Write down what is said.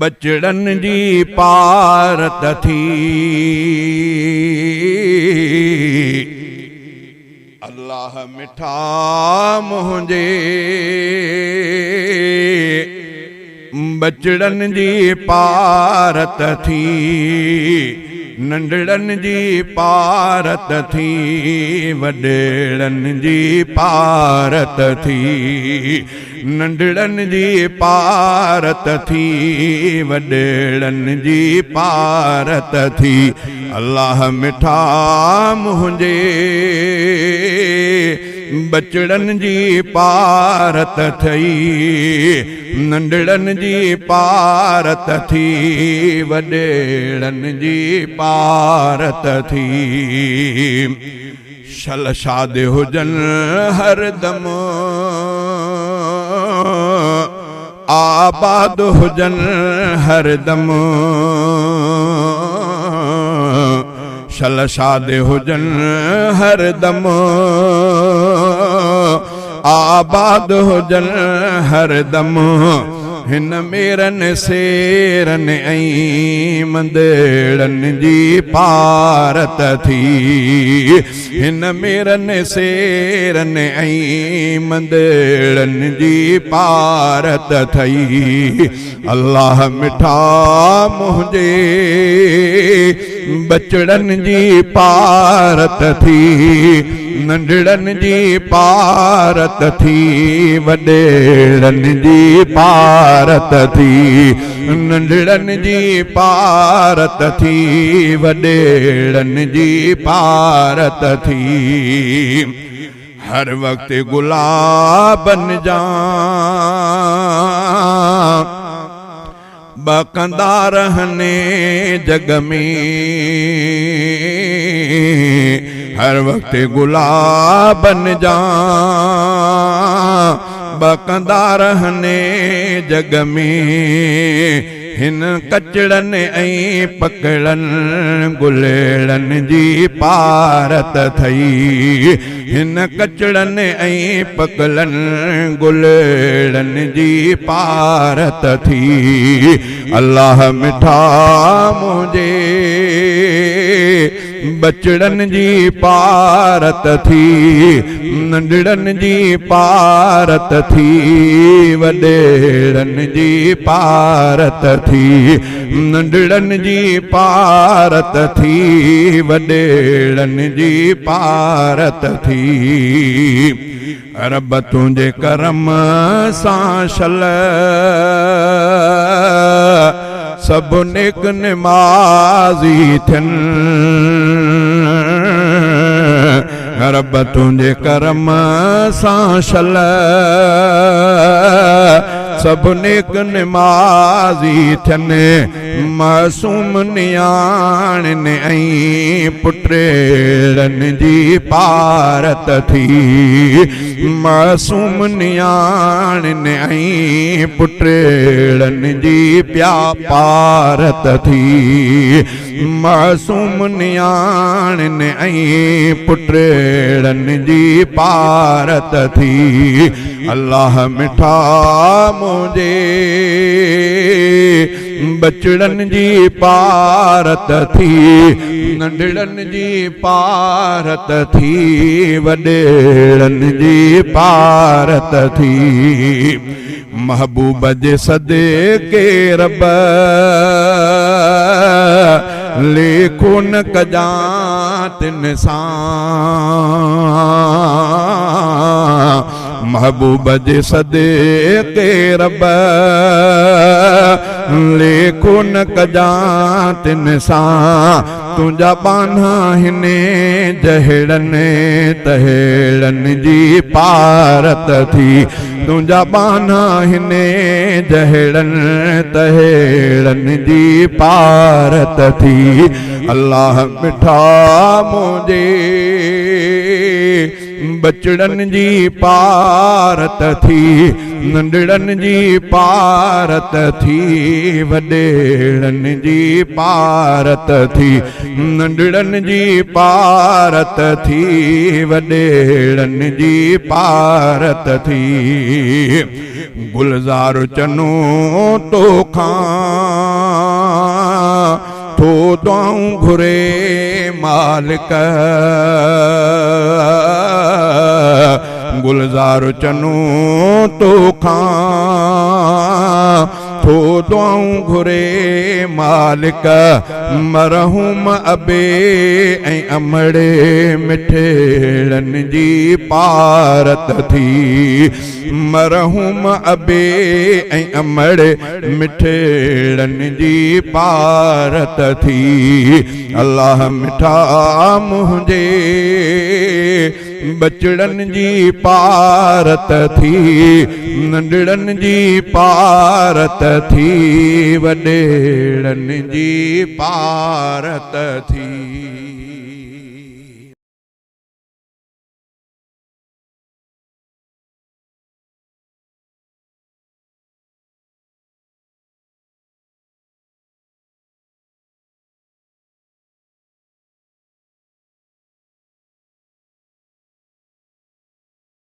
बचड़न जी पारत थी। अल्लाह मिठा मुझे बचड़न जी पारत थी। नंढड़न जी पारत थी, वडेड़न जी पारत थी। नंढड़न जी पारत थी, वडेड़न जी पारत थी। अल्लाह मिठा मुझे बचड़न जी पारत थई। नंढड़न जी पारत थी, वडेड़न जी पारत थी। शल शाद हुजन हरदम, आबाद हुजन हरदम। शल शाद हुजन हरदम, आबाद हुजन हरदम। हिन मेरन शेरन ऐं मंदड़न जी पारत थी। हिन मेरन शेरन ऐं मंदड़न जी पारत थई। अल्लाह मिठा मुझे बचड़न जी पारत थी। नंढड़न जी पारत थी, वडेड़न जी पारत थी। नंढड़न जी पारत थी, वडेड़न जी पारत थी। हर वक्त गुलाबन जा बकंदा रहने जग में। हर वक्त गुलाबन जा बकंदा रहने जग में। हिन कचड़न ऐं पकड़न गुलेड़न जी पारत थई। हिन कचड़न ऐं पकड़न गुलेड़न जी पारत थी। अल्लाह मिठा मुझे बचड़न जी पारत थी। नंढड़न जी पारत थी, वडेड़न जी पारत थी। नंढड़न जी पारत थी, वडेड़न जी पारत थी। रब तुंहिंजे करम सां शल सब नेक नमाज़ी थियनि। रब तुंहिंजे करम सां शल सब नेक नमाज़ी थियनि। मासूम नियाणिन ऐं पुटेड़न जी पारत थी। मासूम नियाणिन ऐं पुटेड़न जी पारत थी। मासूम नियाणिन ऐं पुटेड़न जी पारत थी। अल्लाह मिठा मुझे बचड़न जी पारत थी। नंढड़न जी पारत थी, वडेड़न जी पारत थी। महबूब जे सदके रब लेखो न कजा तिन सां। महबूब जे सदके रब लेखो न कजा तिन सां। तुंहिंजा बाना हिन जहिड़न तहिड़न जी पारत थी। तुंहिंजा बाना हिन जहिड़न तहिड़न जी पारत थी। अल्लाह मिठा मुझे बचड़न जी पारत थी। नंढड़न जी पारत थी, वडेड़न जी पारत थी। नंढड़न जी पारत थी, वडेड़न जी पारत थी। गुलज़ार चनो तो खां थो दुआऊं घुरे मालिक गुलजार चनू तो खां थो दुआऊं घुरे मालिक मरहूम अबे ऐं अमड़े मिठेड़नि जी पारत थी मरहूम अबे ऐं अमड़े मिठेड़नि जी पारत थी अल्लाह मिठा मुंहिंजे बचड़नि जी पारत थी नंढड़नि जी पारत थी वॾेड़नि जी पारत थी।